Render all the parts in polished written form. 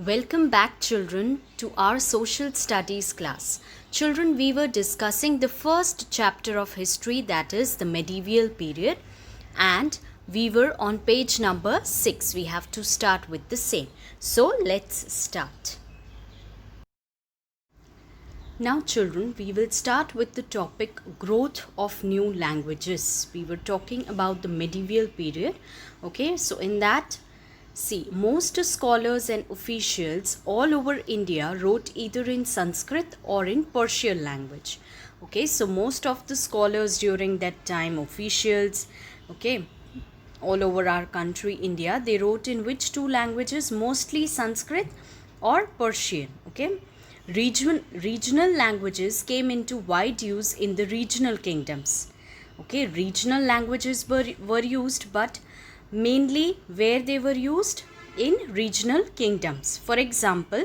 Welcome back, children, to our social studies class. Children, we were discussing the first chapter of history, that is the medieval period, and we were on page number 6. We have to start with the same. So, let's start. Now, children, we will start with the topic growth of new languages. We were talking about the medieval period. Okay, so in that, see, most scholars and officials all over India wrote either in Sanskrit or in Persian language. Okay, so most of the scholars during that time, officials, okay, all over our country, India, they wrote in which two languages? Mostly Sanskrit or Persian. Okay, regional languages came into wide use in the regional kingdoms. Okay, regional languages were used, but mainly where they were used? In regional kingdoms. For example,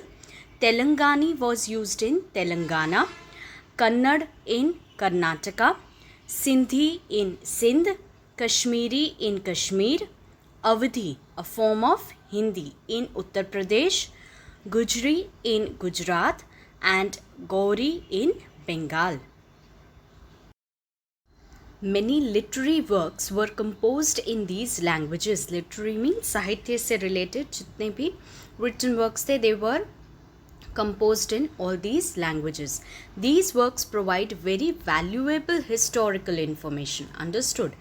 Telangani was used in Telangana, Kannada in Karnataka, Sindhi in Sindh, Kashmiri in Kashmir, Awadhi, a form of Hindi, in Uttar Pradesh, Gujri in Gujarat, and Gauri in Bengal. Many literary works were composed in these languages. Literary means साहित्य से related जितने भी written works थे, they were composed in all these languages. These works provide very valuable historical information. Understood?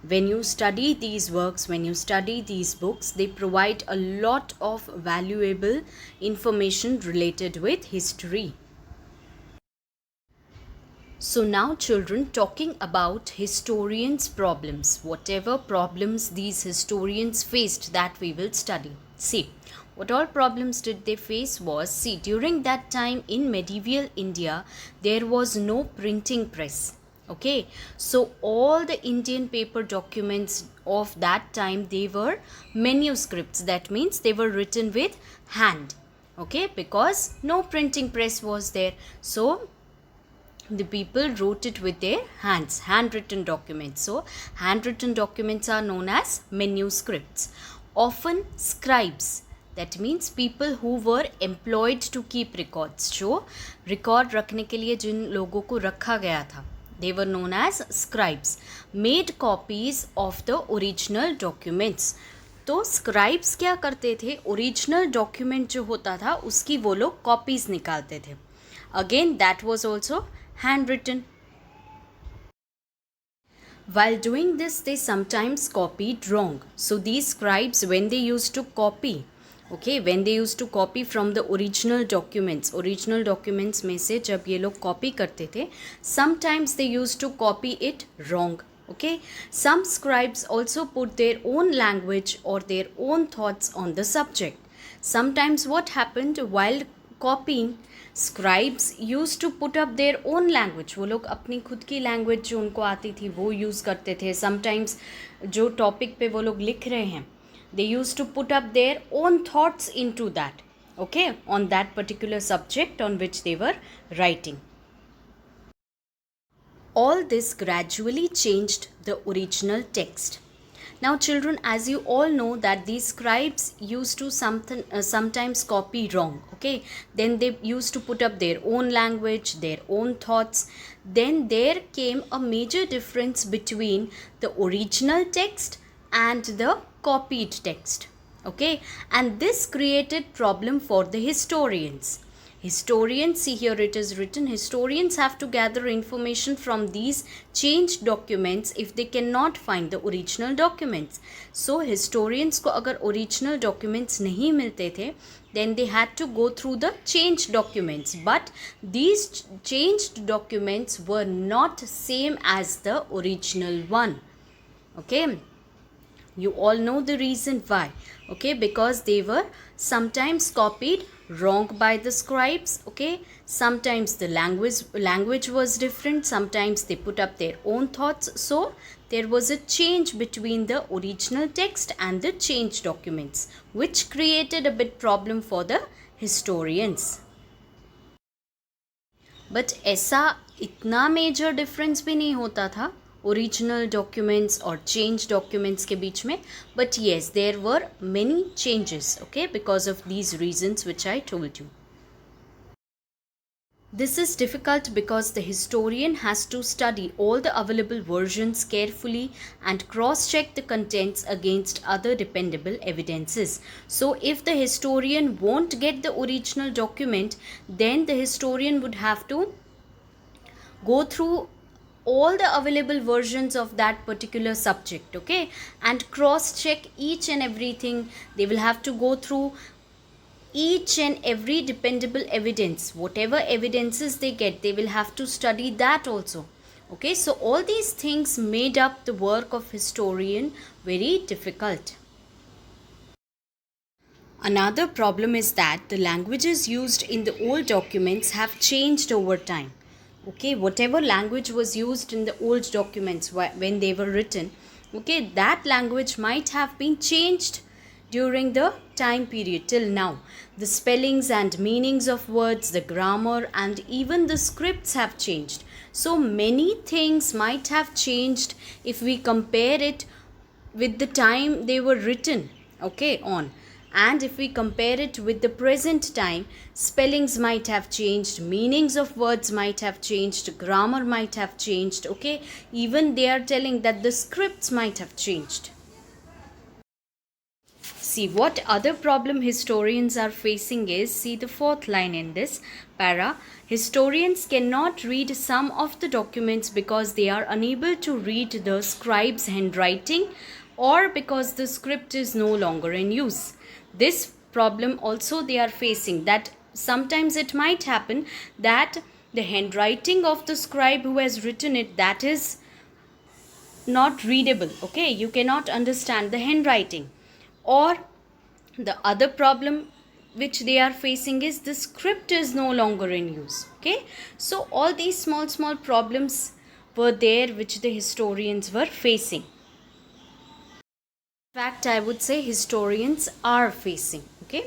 When you study these works, when you study these books, they provide a lot of valuable information related with history. So now, children, talking about historians' problems, whatever problems these historians faced, that we will study. See, what all problems did they face was, see, during that time in medieval India, there was no printing press. Okay, so all the Indian paper documents of that time, they were manuscripts. That means they were written with hand. Okay, because no printing press was there. So the people wrote it with their hands, handwritten documents. So handwritten documents are known as manuscripts. Often scribes, that means people who were employed to keep records, जो record रखने के लिए जिन लोगों को रखा गया था, they were known as scribes, made copies of the original documents. तो स्क्राइब्स क्या करते थे? ओरिजिनल डॉक्यूमेंट जो होता था उसकी वो लोग कॉपीज निकालते थे. Again that was also handwritten. While doing this, they sometimes copied wrong. So these scribes, when they used to copy, okay, when they used to copy from the original documents में से जब ये लोग copy करते थे, sometimes they used to copy it wrong. Okay, some scribes also put their own language or their own thoughts on the subject. Sometimes what happened, while copying, scribes use to put up their own language. वो लोग अपनी खुद की language जो उनको आती थी वो यूज़ करते थे. समटाइम्स जो टॉपिक पे वो लोग लिख रहे हैं, they use to put up their own thoughts into that, okay, on that particular subject on which they were writing. All this gradually changed the original text. Now, children, as you all know that these scribes used to sometimes copy wrong. Okay, then they used to put up their own language, their own thoughts. Then there came a major difference between the original text and the copied text. Okay, and this created problem for the historians. Historians, see here it is written, historians have to gather information from these changed documents if they cannot find the original documents. So historians को अगर original documents नहीं मिलते थे, then they had to go through the changed documents. But these changed documents were not same as the original one. Okay, you all know the reason why. Okay, because they were sometimes copied wrong by the scribes. Okay, sometimes the language was different, sometimes they put up their own thoughts. So there was a change between the original text and the changed documents, which created a bit problem for the historians. But ऐसा इतना major difference भी नहीं होता था. Original documents और change documents के बीच में. But yes, there were many changes, okay, because of these reasons which I told you. This is difficult because the historian has to study all the available versions carefully and cross-check the contents against other dependable evidences. So if the historian won't get the original document, then the historian would have to go through all the available versions of that particular subject, okay, and cross-check each and everything. They will have to go through each and every dependable evidence. Whatever evidences they get, they will have to study that also, okay. So all these things made up the work of historian very difficult. Another problem is that the languages used in the old documents have changed over time, okay. Whatever language was used in the old documents when they were written, okay, that language might have been changed during the time period till now. The spellings and meanings of words, the grammar, and even the scripts have changed. So many things might have changed if we compare it with the time they were written, okay, on. And if we compare it with the present time, spellings might have changed, meanings of words might have changed, grammar might have changed, okay. Even they are telling that the scripts might have changed. See, what other problem historians are facing is, see the fourth line in this para, historians cannot read some of the documents because they are unable to read the scribe's handwriting or because the script is no longer in use. This problem also they are facing, that sometimes it might happen that the handwriting of the scribe who has written it, that is not readable, okay, you cannot understand the handwriting. Or the other problem which they are facing is the script is no longer in use, okay. So all these small problems were there which the historians were facing. In fact, I would say historians are facing, okay.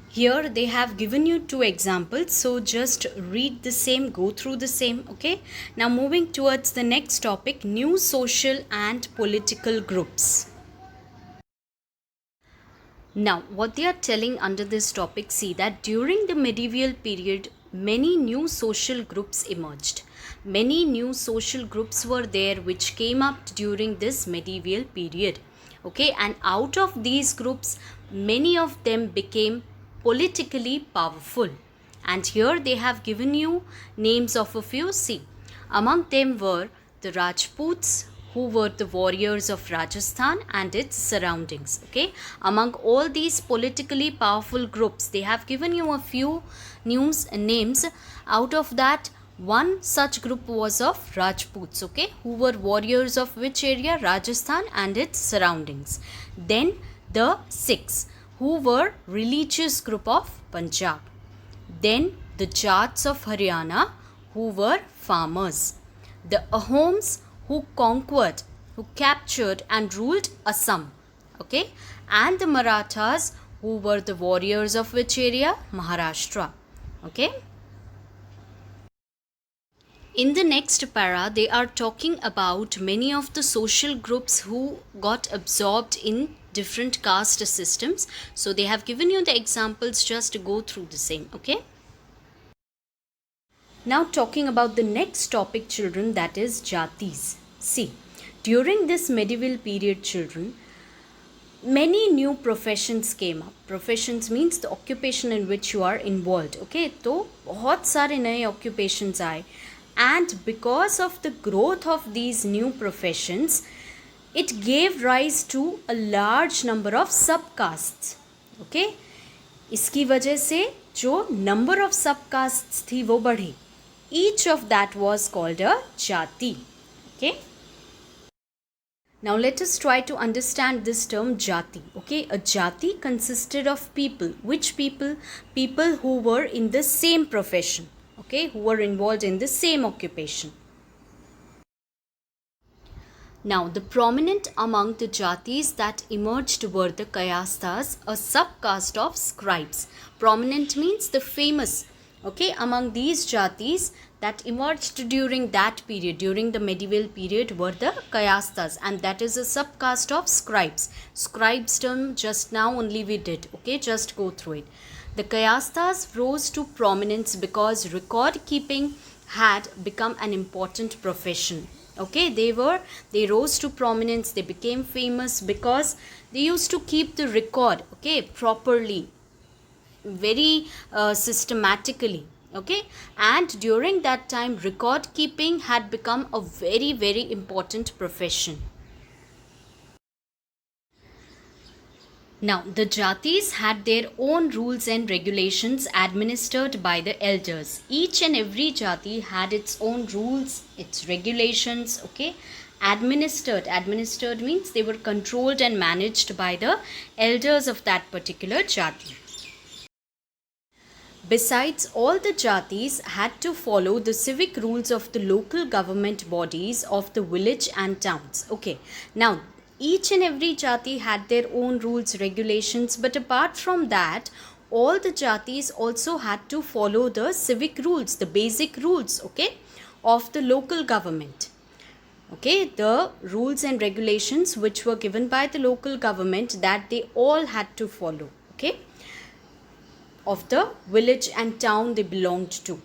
Here they have given you two examples, so just read the same, go through the same, okay. Now moving towards the next topic, new social and political groups. Now, what they are telling under this topic, see that during the medieval period, many new social groups emerged. Many new social groups were there which came up during this medieval period, okay. And out of these groups, many of them became politically powerful. And here they have given you names of a few. See, among them were the Rajputs, who were the warriors of Rajasthan and its surroundings, okay. Among all these politically powerful groups, they have given you a few names. Out of that, one such group was of Rajputs, okay, who were warriors of which area? Rajasthan and its surroundings. Then the Sikhs, who were religious group of Punjab. Then the Jats of Haryana, who were farmers. The Ahoms, who conquered, who captured and ruled Assam, okay. And the Marathas, who were the warriors of which area? Maharashtra, okay. In the next para, they are talking about many of the social groups who got absorbed in different caste systems. So they have given you the examples, just go through the same, okay. Now talking about the next topic, children, that is Jatis. See, during this medieval period, children, many new professions came up. Professions means the occupation in which you are involved, okay. तो बहुत सारे नए occupations आए, and because of the growth of these new professions, it gave rise to a large number of subcastes, okay. इसकी वजह से जो number of subcastes थी वो बढ़ी. Each of that was called a jati, okay. Now let us try to understand this term jati, okay. A jati consisted of people. Which people? People who were in the same profession, okay, who were involved in the same occupation. Now the prominent among the jatis that emerged were the kayasthas, a subcaste of scribes. Prominent means the famous, okay. Among these jatis, that emerged during that period, during the medieval period, were the Kayasthas, and that is a subcaste of scribes. Scribes term just now only we did, okay, just go through it. The Kayasthas rose to prominence because record keeping had become an important profession. Okay, they rose to prominence, they became famous because they used to keep the record, okay, properly, very systematically. Okay, and during that time record keeping had become a very important profession. Now, the jatis had their own rules and regulations administered by the elders. Each and every jati had its own rules, its regulations, okay, administered. Administered means they were controlled and managed by the elders of that particular jati. Besides, all the jatis had to follow the civic rules of the local government bodies of the village and towns. Okay, now each and every jati had their own rules, regulations, but apart from that, all the jatis also had to follow the civic rules, the basic rules, okay, of the local government. Okay, the rules and regulations which were given by the local government, that they all had to follow, okay, of the village and town they belonged to.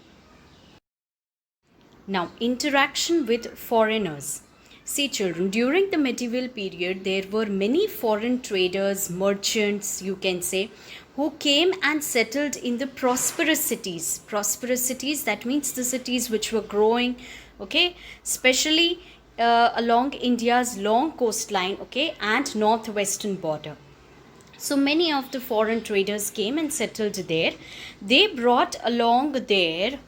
Now, interaction with foreigners. See children, during the medieval period, there were many foreign traders, merchants, you can say, who came and settled in the prosperous cities. Prosperous cities, that means the cities which were growing, okay, especially along India's long coastline, okay, and northwestern border. So many of the foreign traders came and settled there. They brought along their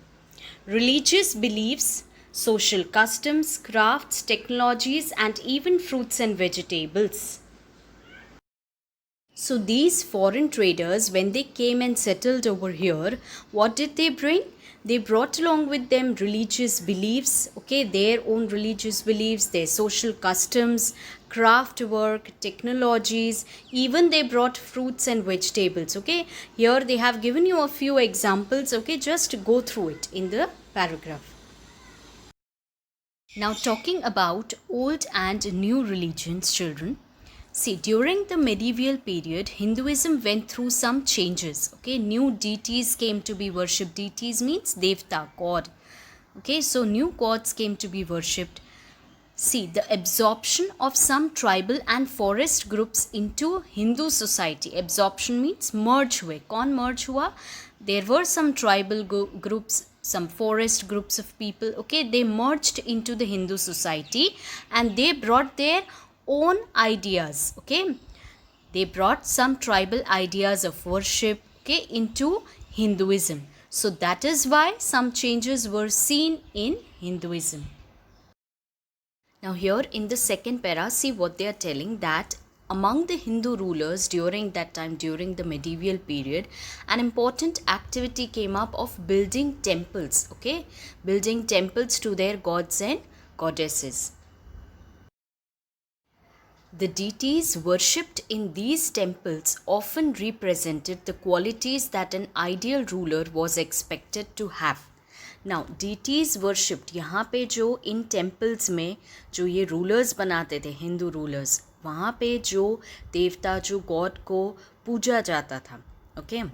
religious beliefs, social customs, crafts, technologies, and even fruits and vegetables. So these foreign traders, when they came and settled over here, what did they bring? They brought along with them religious beliefs, okay, their own religious beliefs, their social customs, craft work, technologies, even they brought fruits and vegetables, okay. Here they have given you a few examples, okay, just go through it in the paragraph. Now, talking about old and new religions, children. See, during the medieval period, Hinduism went through some changes. Okay, new deities came to be worshipped. Deities means devta, god. Okay, so new gods came to be worshipped. See, the absorption of some tribal and forest groups into Hindu society. Absorption means merge हुए. कौन merge हुआ? There were some tribal groups, some forest groups of people. Okay, they merged into the Hindu society and they brought their own ideas. Okay, they brought some tribal ideas of worship, okay, into Hinduism. So that is why some changes were seen in Hinduism. Now here in the second para, see what they are telling, that among the Hindu rulers during that time, during the medieval period, an important activity came up of building temples, okay, building temples to their gods and goddesses. The deities worshipped in these temples often represented the qualities that an ideal ruler was expected to have. Now, deities worshipped, यहाँ पे जो इन temples में जो ये rulers बनाते थे, Hindu rulers, वहाँ पे जो देवता, जो god को पूजा जाता था, okay,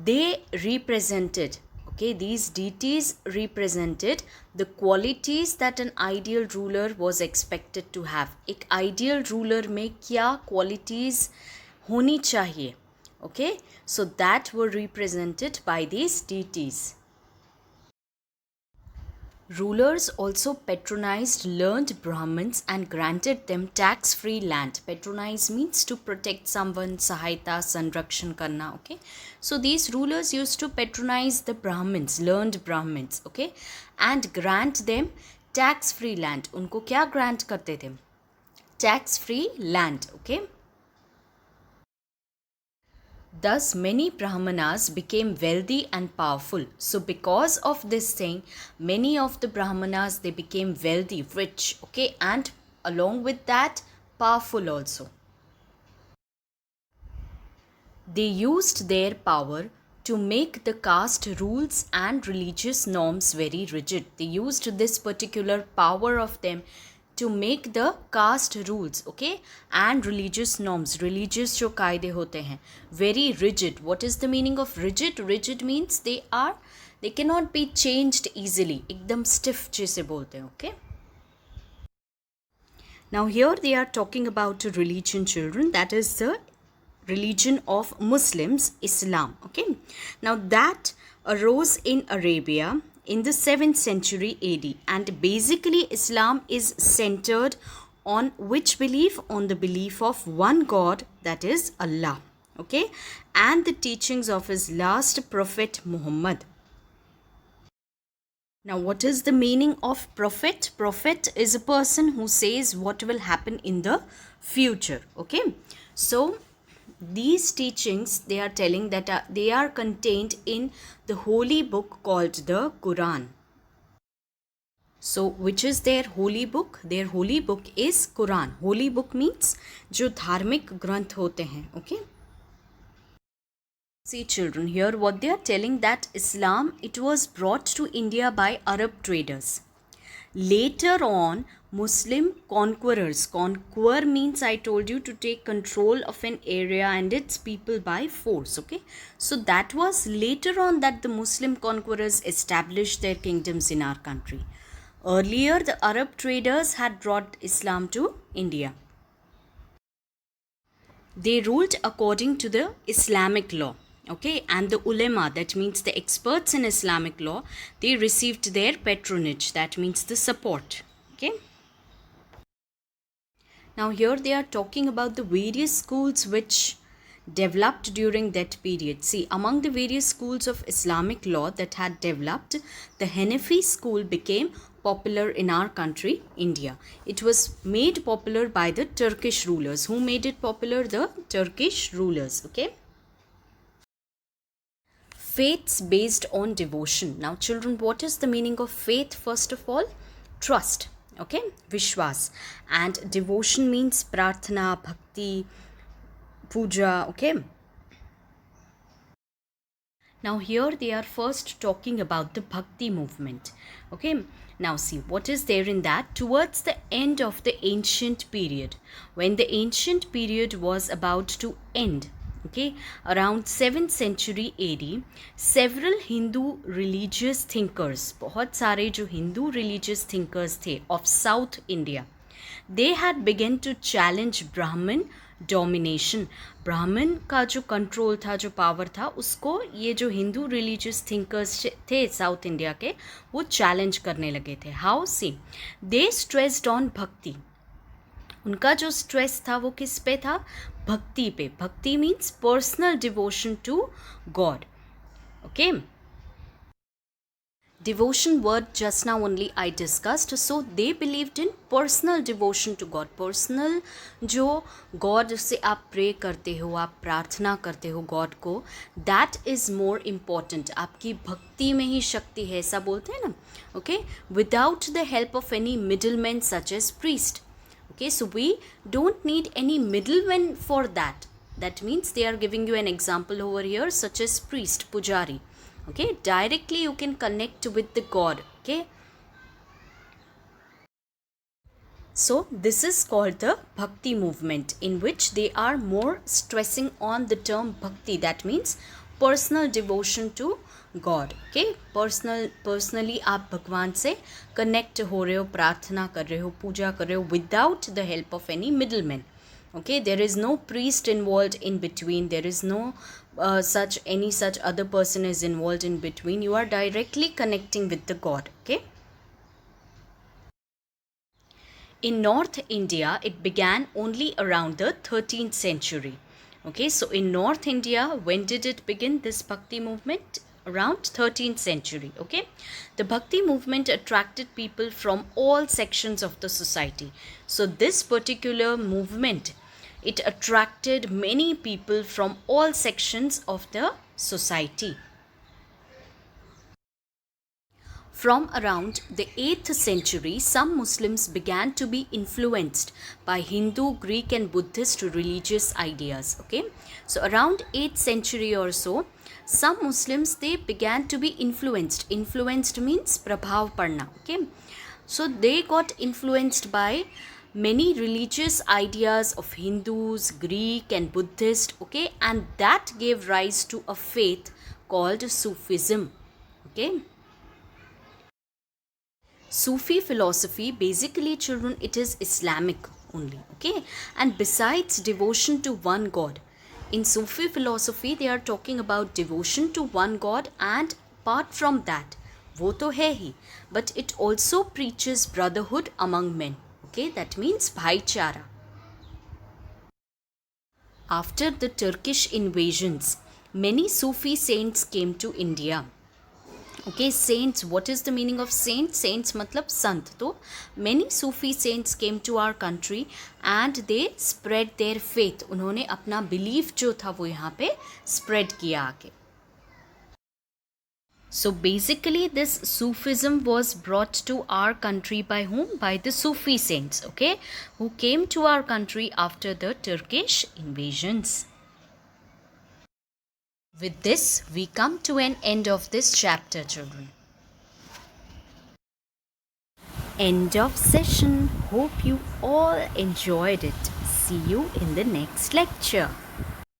they represented, okay, these deities represented the qualities that an ideal ruler was expected to have. एक ideal ruler में क्या qualities होनी चाहिए, okay, so that were represented by these deities. Rulers also patronized learned Brahmins and granted them tax-free land. Patronize means to protect someone, sahayata, sanrakshan karna, okay. So these rulers used to patronize the Brahmins, learned Brahmins, okay, and grant them tax-free land. उनको क्या grant करते थे? Tax-free land, okay. Thus, many Brahmanas became wealthy and powerful. So, because of this thing, many of the Brahmanas, they became wealthy, rich, okay, and along with that, powerful also. They used their power to make the caste rules and religious norms very rigid. They used this particular power of them to make the caste rules, okay, and religious norms, religious जो कायदे होते हैं, very rigid. What is the meaning of rigid? Rigid means they cannot be changed easily. एकदम stiff जैसे बोलते हैं, okay. Now here they are talking about a religion, children, that is the religion of Muslims, Islam, okay. Now that arose in Arabia in the 7th century AD, and basically Islam is centered on which belief? On the belief of one God, that is Allah, okay, and the teachings of his last prophet Muhammad. Now, what is the meaning of prophet? Prophet is a person who says what will happen in the future, okay. So these teachings, they are telling that they are contained in the holy book called the Quran. So which is their holy book? Their holy book is Quran. Holy book means जो धार्मिक ग्रंथ होते हैं, okay. See children, here what they are telling, that Islam, it was brought to India by Arab traders. Later on, Muslim conquerors, conquer means, I told you, to take control of an area and its people by force, okay. So that was later on that the Muslim conquerors established their kingdoms in our country. Earlier, the Arab traders had brought Islam to India. They ruled according to the Islamic law, okay, and the ulema, that means the experts in Islamic law, they received their patronage, that means the support, okay. Now here they are talking about the various schools which developed during that period. See, among the various schools of Islamic law that had developed, the Hanafi school became popular in our country, India. It was made popular by the Turkish rulers. Who made it popular? The Turkish rulers, okay. Faiths based on devotion. Now children, what is the meaning of faith? First of all, trust, okay, Vishwas, and devotion means prarthana, bhakti, puja, okay. Now here they are first talking about the bhakti movement, okay. Now see what is there in that. Towards the end of the ancient period, when the ancient period was about to end, okay, around 7th century AD, several Hindu religious thinkers, बहुत सारे जो Hindu religious thinkers थे of South India, they had begun to challenge Brahmin domination. ब्राह्मण का जो control था, जो power था, उसको ये जो हिंदू रिलीजियस थिंकर्स थे साउथ इंडिया के, वो चैलेंज करने लगे थे. How? See, they stressed on bhakti. उनका जो स्ट्रेस था वो किस पे था? भक्ति पे. Bhakti means personal devotion to God, okay. Devotion word just now only I discussed. So they believed in personal devotion to God. Personal जो God से आप pray करते हो, आप प्रार्थना करते हो God को, that is more important. आपकी भक्ति में ही शक्ति है, ऐसा बोलते हैं ना, okay? Without the help of any middlemen such as priest. Okay, so we don't need any middlemen for that. That means they are giving you an example over here, such as priest, pujari. Okay, directly you can connect with the God, okay. So this is called the bhakti movement, in which they are more stressing on the term bhakti. That means personal devotion to God, okay. Personally आप भगवान से connect हो रहे हो, प्रार्थना कर रहे हो, पूजा कर रहे हो, without the help of any middleman. Okay, there is no priest involved in between. There is no such other person is involved in between. You are directly connecting with the God, okay. In North India, it began only around the 13th century. Okay, so in North India, when did it begin, this bhakti movement? Around 13th century, okay. The bhakti movement attracted people from all sections of the society. So this particular movement, it attracted many people from all sections of the society. From around the 8th century, some Muslims began to be influenced by Hindu, Greek, and Buddhist religious ideas. Okay, so around 8th century or so, some Muslims they began to be influenced. Influenced means prabhav parna. Okay, so they got influenced by many religious ideas of Hindus, Greek, and Buddhist. Okay, and that gave rise to a faith called Sufism. Okay. Sufi philosophy, basically, children, it is Islamic only. Okay, and besides devotion to one God, in Sufi philosophy they are talking about devotion to one God, and apart from that, wo to hai hi, but it also preaches brotherhood among men. Okay, that means bhaichara. After the Turkish invasions, many Sufi saints came to India. Okay, saints, what is the meaning of saints? Saints matlab sant. So many Sufi saints came to our country and they spread their faith. उन्होंने अपना belief जो था वो यहाँ पे spread किया आगे. So basically this Sufism was brought to our country by whom? By the Sufi saints, okay, who came to our country after the Turkish invasions. With this, we come to an end of this chapter, children. End of session. Hope you all enjoyed it. See you in the next lecture.